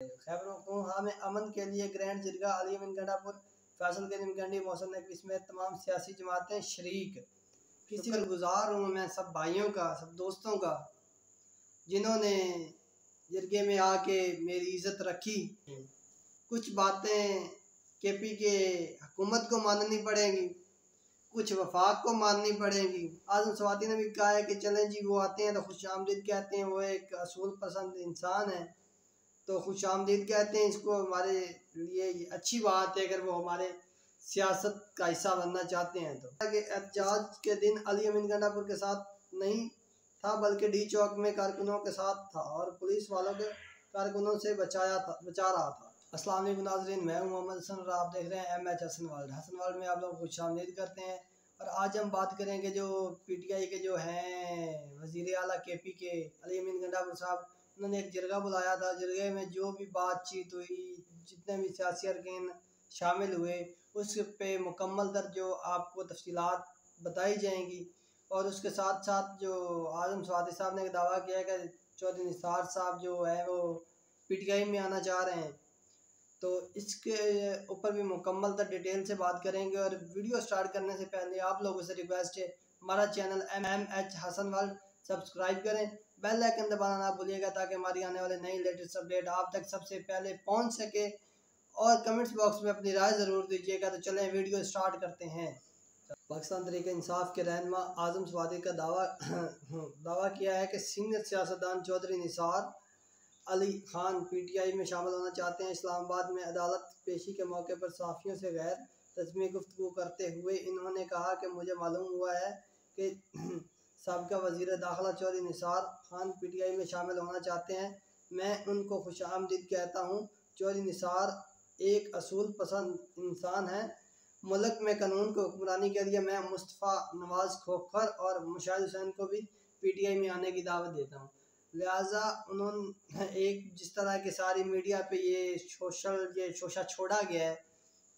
खैबरों में अमन के लिए ग्रैंड जिरगा अली अमीन गंडापुर फैसल के निमगंडी मौसम नकवी में तमाम सियासी जमातें शरीक। किसी भी गुजार हूँ मैं सब भाइयों का, सब दोस्तों का, जिन्होंने जिरगे में आके मेरी इज़्ज़त रखी। कुछ बातें केपी के हुकूमत को माननी पड़ेंगी, कुछ वफाक को माननी पड़ेंगी। आज़म स्वाति ने भी कहा है कि चलें जी, वो आते हैं तो खुश आमदीद कहते हैं, वो एक असूल पसंद इंसान है तो खुश आमदीद कहते हैं। इसको हमारे लिए अच्छी बात है अगर वो हमारे सियासत का हिस्सा बनना चाहते हैं तो। एहतजाज के दिन अली अमीन गंडापुर के साथ नहीं था बल्कि डी चौक में कारकुनों के साथ था और पुलिस वालों के कारकुनों से बचा रहा था। अस्सलाम वालेकुम नाज़रीन, मैं हूं मोहम्मद हसन और आप देख रहे हैं MH हसन वर्ल्ड में आप लोग को खुश आमदीद करते हैं। और आज हम बात करेंगे जो PTI के जो हैं वज़ीर आला KP के अली अमीन गंडापुर साहब, उन्होंने एक जिरगा बुलाया था। जिरगे में जो भी बातचीत हुई, जितने भी सियासी अरकान शामिल हुए, उस पे मुकम्मल तर जो आपको तफसीलात बताई जाएंगी। और उसके साथ साथ जो आज़म स्वाति साहब ने दावा किया है कि चौधरी निसार साहब जो है वो PTI में आना चाह रहे हैं, तो इसके ऊपर भी मुकम्मल तर डिटेल से बात करेंगे। और वीडियो स्टार्ट करने से पहले आप लोगों से रिक्वेस्ट है, हमारा channel MH Hasan world subscribe करें, बेल आइकन दबाना ना भूलिएगा ताकि हमारी आने वाले नई लेटेस्ट अपडेट आप तक सबसे पहले पहुंच सके। और कमेंट्स बॉक्स में अपनी राय ज़रूर दीजिएगा। तो चलें वीडियो स्टार्ट करते हैं। पाकिस्तान तहरीक इंसाफ के रहनुमा आज़म स्वाति का दावा किया है कि सीनियर सियासतदान चौधरी निसार अली खान PTI में शामिल होना चाहते हैं। इस्लामाबाद में अदालत पेशी के मौके पर सहाफ़ियों से गैर रस्मी गुफ्तगू करते हुए इन्होंने कहा कि मुझे मालूम हुआ है कि साबिक़ा वज़ीर दाखिला चौधरी निसार खान PTI में शामिल होना चाहते हैं। मैं उनको खुश आमदीद कहता हूँ। चौधरी निसार एक असूल पसंद इंसान है। मुल्क में कानून को हुक्मरानी के लिए मैं मुस्तफ़ा नवाज़ खोखर और मुशाहिद हुसैन को भी PTI में आने की दावत देता हूँ। लिहाजा उन्होंने एक जिस तरह की सारी मीडिया पे ये शोशा छोड़ा गया है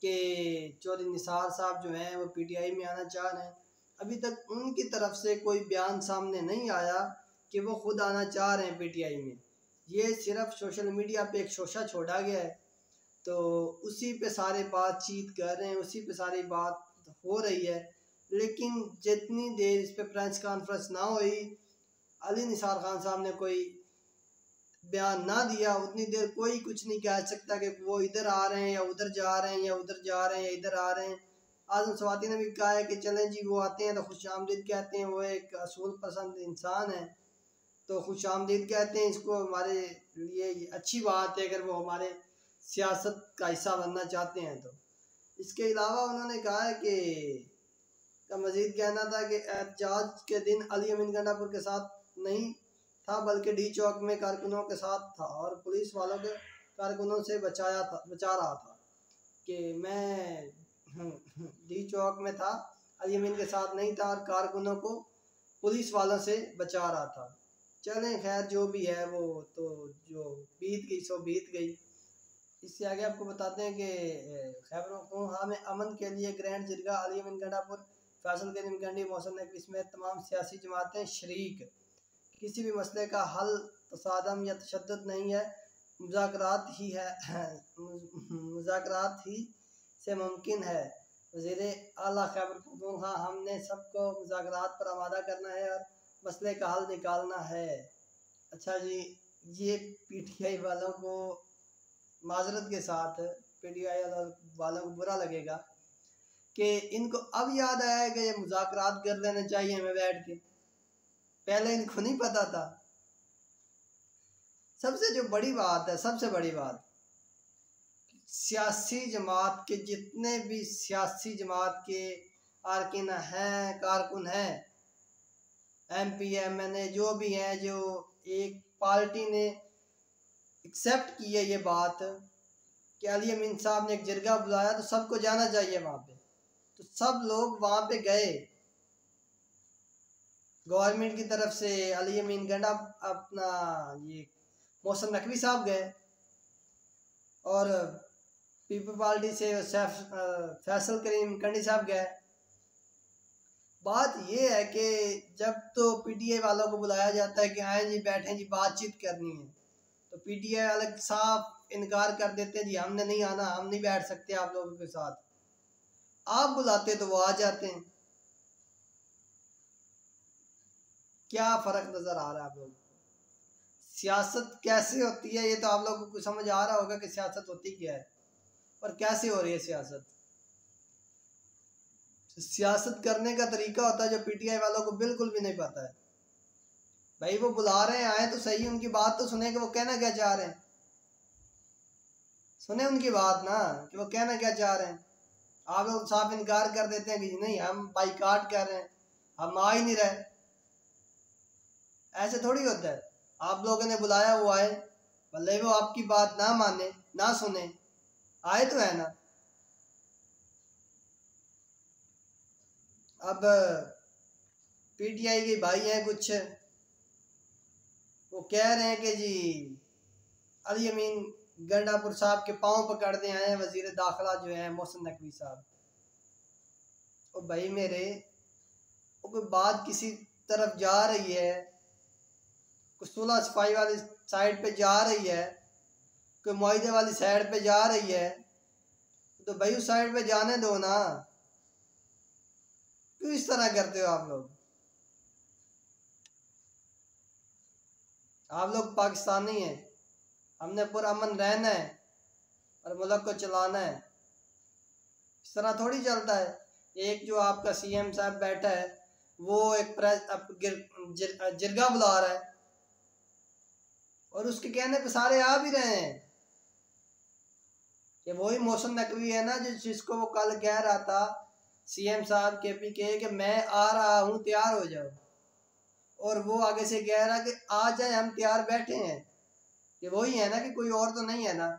कि चौधरी निसार साहब जो हैं वो PTI में आना चाह रहे हैं, अभी तक उनकी तरफ से कोई बयान सामने नहीं आया कि वो खुद आना चाह रहे हैं PTI में। ये सिर्फ सोशल मीडिया पे एक शोशा छोड़ा गया है, तो उसी पे सारे बातचीत कर रहे हैं, उसी पे सारी बात हो रही है। लेकिन जितनी देर इस पे प्रेस कॉन्फ्रेंस ना हुई, अली निसार खान साहब ने कोई बयान ना दिया, उतनी देर कोई कुछ नहीं कह सकता कि वो इधर आ रहे हैं या उधर जा रहे हैं या उधर जा रहे हैं या इधर आ रहे हैं। आज़म स्वाति ने भी कहा है कि चलें जी, वो आते हैं तो खुश आमदीद कहते हैं, वो एक असूल पसंद इंसान है तो खुश आमदीद कहते हैं। इसको हमारे लिए अच्छी बात है अगर वो हमारे सियासत का हिस्सा बनना चाहते हैं तो। इसके अलावा उन्होंने कहा है कि मज़ीद कहना था कि एहतजाज के दिन अली अमीन गंडापुर के साथ नहीं था बल्कि डी चौक में कारकुनों के साथ था और पुलिस वालों के कारकुनों से बचा रहा था। कि मैं डी चौक में था, अली अमीन के साथ नहीं था और कारकुनों को पुलिस वालों से बचा रहा था। चलें खैर, जो भी है वो तो जो बीत गई सो बीत गई। इससे आगे आपको बताते हैं कि खैबरों में अमन के लिए ग्रैंड जिरगा अली अमीन गंडापुर फैसल के निमगंडी मौसम नकवी में तमाम सियासी जमातें शरीक। किसी भी मसले का हल तसादम या तशद्दुद नहीं है, मुज़ाकरात ही से मुमकिन है। वज़ीर आला खैबर पख्तूनख्वा, हमने सबको मुज़ाकरात पर आमादा करना है और मसले का हल निकालना है। अच्छा जी, ये PTI वालों को माजरत के साथ PTI वालों को बुरा लगेगा कि इनको अब याद आया कि ये मुज़ाकरात कर लेने चाहिए हमें बैठ के, पहले इनको नहीं पता था। सबसे जो बड़ी बात है, सबसे बड़ी बात, सियासी जमात के जितने भी सियासी जमात के अरकान हैं, कारकुन हैं, MP MNA जो भी हैं, जो एक पार्टी ने एक्सेप्ट की है ये बात कि अली अमीन साहब ने एक जिरगा बुलाया तो सबको जाना चाहिए वहाँ पे, तो सब लोग वहाँ पे गए। गवर्नमेंट की तरफ से अली अमीन गंडा अपना ये मौसम नकवी साहब गए और पीपल पार्टी से फैसल करीम कंडी साहब गए। बात ये है कि जब तो PTI वालों को बुलाया जाता है कि आए जी बैठें जी बातचीत करनी है, तो PTI वाले साफ इनकार कर देते हैं, जी हमने नहीं आना, हम नहीं बैठ सकते आप लोगों के साथ। आप बुलाते तो वो आ जाते हैं। क्या फर्क नजर आ रहा है आप लोगों को? सियासत कैसे होती है ये तो आप लोगों को समझ आ रहा होगा कि सियासत होती क्या है और कैसे हो रही है सियासत। सियासत करने का तरीका होता है जो पीटीआई वालों को बिल्कुल भी नहीं पता है। भाई वो बुला रहे हैं, आए तो सही, उनकी बात तो सुने कि वो कहना क्या चाह रहे हैं। सुने उनकी बात ना कि वो कहना क्या चाह रहे हैं। आप लोग साफ इनकार कर देते हैं कि नहीं हम बाइकाट कर रहे हैं, हम आ ही नहीं रहे। ऐसे थोड़ी होता है। आप लोगों ने बुलाया वो आए, भले वो आपकी बात ना माने ना सुने, आए तो है ना। अब पीटीआई के भाई हैं कुछ, वो कह रहे हैं कि जी अली अमीन गंडापुर साहब के पांव पकड़ने आए हैं वजीर दाखिला जो है मोहसिन नकवी साहब। और भाई मेरे, वो कोई बात किसी तरफ जा रही है, कोई सुलह सफाई वाली साइड पे जा रही है, कोई मुआहदे वाली साइड पे जा रही है, तो भाई उस साइड पे जाने दो ना। क्यों इस तरह करते हो आप लोग? आप लोग पाकिस्तानी हैं, हमने पुरअमन रहना है और मुल्क को चलाना है। इस तरह थोड़ी चलता है। एक जो आपका सीएम साहब बैठा है वो एक जिरगा बुला रहा है और उसके कहने पे सारे आ भी रहे हैं। कि वही मोहसिन नकवी है ना जिसको वो कल कह रहा था सीएम साहब केपी के कि मैं आ रहा हूँ तैयार हो जाओ, और वो आगे से कह रहा कि आ जाए हम तैयार बैठे हैं। ये वही है ना, कि कोई और तो नहीं है ना।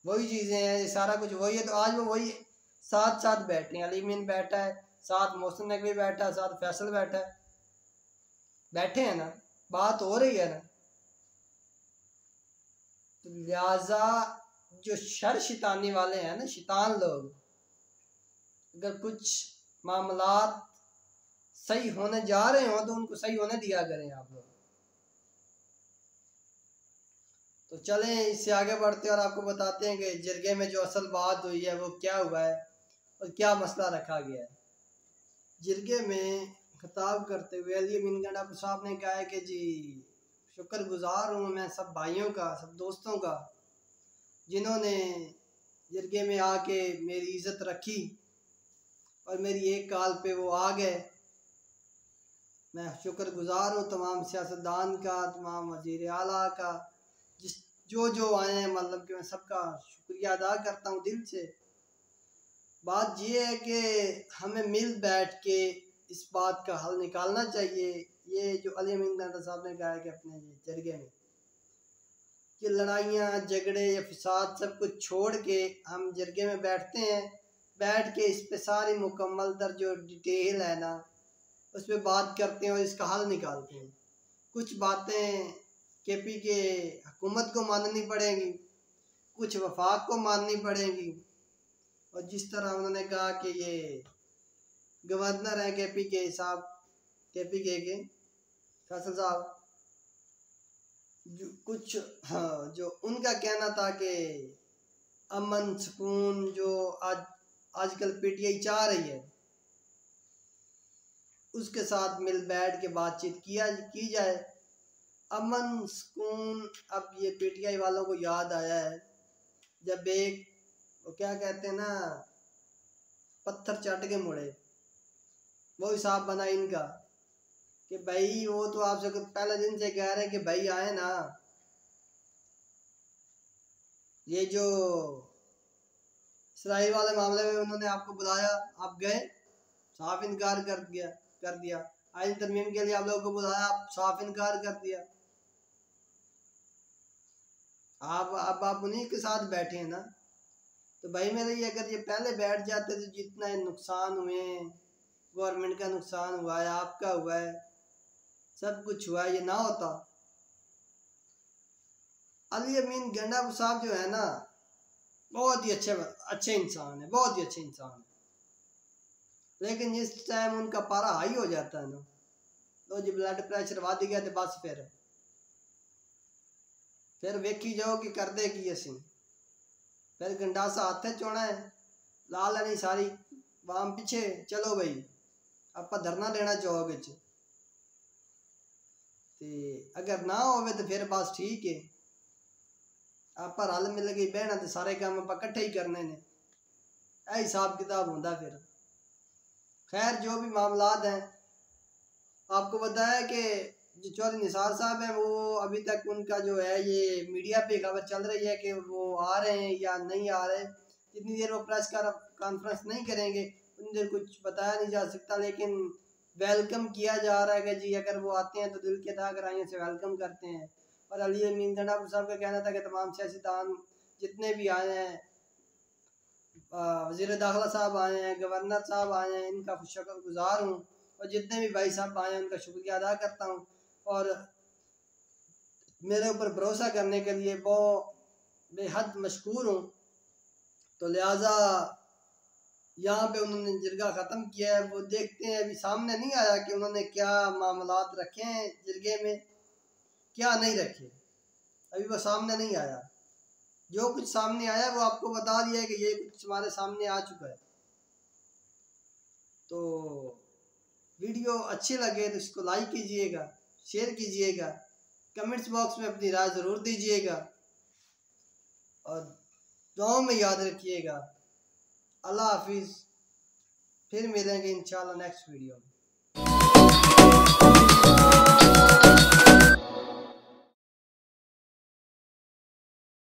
वही चीजें हैं, सारा कुछ वही है। तो आज वो वही साथ साथ बैठे हैं, अली अमीन बैठा है, साथ मोहसिन नकवी बैठा है, साथ फैसल बैठा है, बैठे हैं ना, बात हो रही है ना। तो लिहाजा जो शर शैतानी वाले हैं ना, शैतान लोग, अगर कुछ मामलात सही होने जा रहे हो तो उनको सही होने दिया करें आप लोग। तो चलें इससे आगे बढ़ते हैं और आपको बताते हैं कि जिरगे में जो असल बात हुई है वो क्या हुआ है और क्या मसला रखा गया है। जिरगे में खिताब करते हुए अली अमीन गंडापुर साहब ने कहा है कि जी शुक्रगुजार हूँ मैं सब भाइयों का, सब दोस्तों का, जिन्होंने जिरगे में आके मेरी इज़्ज़त रखी और मेरी एक कॉल पे वो आ गए। मैं शुक्रगुजार हूँ तमाम सियासतदान का, तमाम वज़ीर आला का, जिस जो आए हैं, मतलब कि मैं सबका शुक्रिया अदा करता हूँ दिल से। बात ये है कि हमें मिल बैठ के इस बात का हल निकालना चाहिए। ये जो अली अमीन गंडापुर साहब ने कहा है कि अपने जरगे में कि लड़ाइयाँ झगड़े या फसाद सब कुछ छोड़ के हम जरगे में बैठते हैं, बैठ के इस पे सारी मुकम्मल दर जो डिटेल है ना उस पर बात करते हैं और इसका हल निकालते हैं। कुछ बातें केपी के हुकूमत को माननी पड़ेंगी, कुछ वफाक को माननी पड़ेंगी। और जिस तरह उन्होंने कहा कि ये गवर्नर हैं केपी के साहब, केपी के फैसल साहब, जो कुछ हाँ जो उनका कहना था कि अमन सुकून जो आजकल पीटीआई चाह रही है उसके साथ मिल बैठ के बातचीत की जाए। अमन सुकून, अब ये पीटीआई वालों को याद आया है जब एक वो क्या कहते हैं ना, पत्थर चाट के मुड़े, वो हिसाब बना इनका कि भाई वो तो आपसे पहले दिन से कह रहे हैं कि भाई आए ना। ये जो इसराइल वाले मामले में उन्होंने आपको बुलाया, आप गए, साफ इनकार कर दिया। आइन तरमीम के लिए आप लोगों को बुलाया, आप साफ इनकार कर दिया। आप उन्हीं के साथ बैठे हैं ना। तो भाई मेरे ये अगर ये पहले बैठ जाते तो जितना नुकसान हुए, गवर्नमेंट का नुकसान हुआ है, आपका हुआ है, सब कुछ हुआ है, ये ना होता। अली अमीन गंडापुर साहब जो है ना बहुत ही अच्छे इंसान है, बहुत ही अच्छे इंसान है। लेकिन जिस टाइम उनका पारा हाई हो जाता है ना, तो जो ब्लड प्रेशर बढ़ गया तो बस फिर फिर वेखी जाओ कि कर दे की असी फिर गंडासा हाथ चोना है ला लेनी सारी वाम पीछे चलो भाई आप धरना लेना चौक च अगर ना होवे तो फिर बस ठीक है आप रल मिल के बहना तो सारे काम आप कट्ठे ही करने ने यह हिसाब किताब होता फिर खैर जो भी मामलात हैं आपको बताया कि जो चौधरी निसार साहब हैं वो अभी तक उनका जो है ये मीडिया पे खबर चल रही है कि वो आ रहे हैं या नहीं आ रहे। जितनी देर वो प्रेस कॉन्फ्रेंस नहीं करेंगे उतनी देर कुछ बताया नहीं जा सकता, लेकिन वेलकम किया जा रहा है कि जी अगर वो आते हैं तो दिल के अदा गहराइयों से वेलकम करते हैं। और अली अमीन गंडापुर साहब का कहना था कि तमाम सियासतदान जितने भी आए हैं, वज़ीर दाखिला साहब आए हैं, गवर्नर साहब आए हैं, इनका शुक्रगुजार हूँ और जितने भी भाई साहब आए हैं उनका शुक्रिया अदा करता हूँ और मेरे ऊपर भरोसा करने के लिए बहुत बेहद मशकूर हूँ। तो लिहाजा यहाँ पे उन्होंने जिरगा ख़त्म किया है, वो देखते हैं। अभी सामने नहीं आया कि उन्होंने क्या मामलात रखे हैं जिरगे में, क्या नहीं रखे, अभी वो सामने नहीं आया। जो कुछ सामने आया वो आपको बता दिया है कि ये कुछ हमारे सामने आ चुका है। तो वीडियो अच्छी लगे तो इसको लाइक कीजिएगा, शेयर कीजिएगा, कमेंट्स बॉक्स में अपनी राय ज़रूर दीजिएगा और दुआओं में याद रखिएगा। अल्लाह हाफिज़, फिर मिलेंगे इंशाल्लाह नेक्स्ट वीडियो में।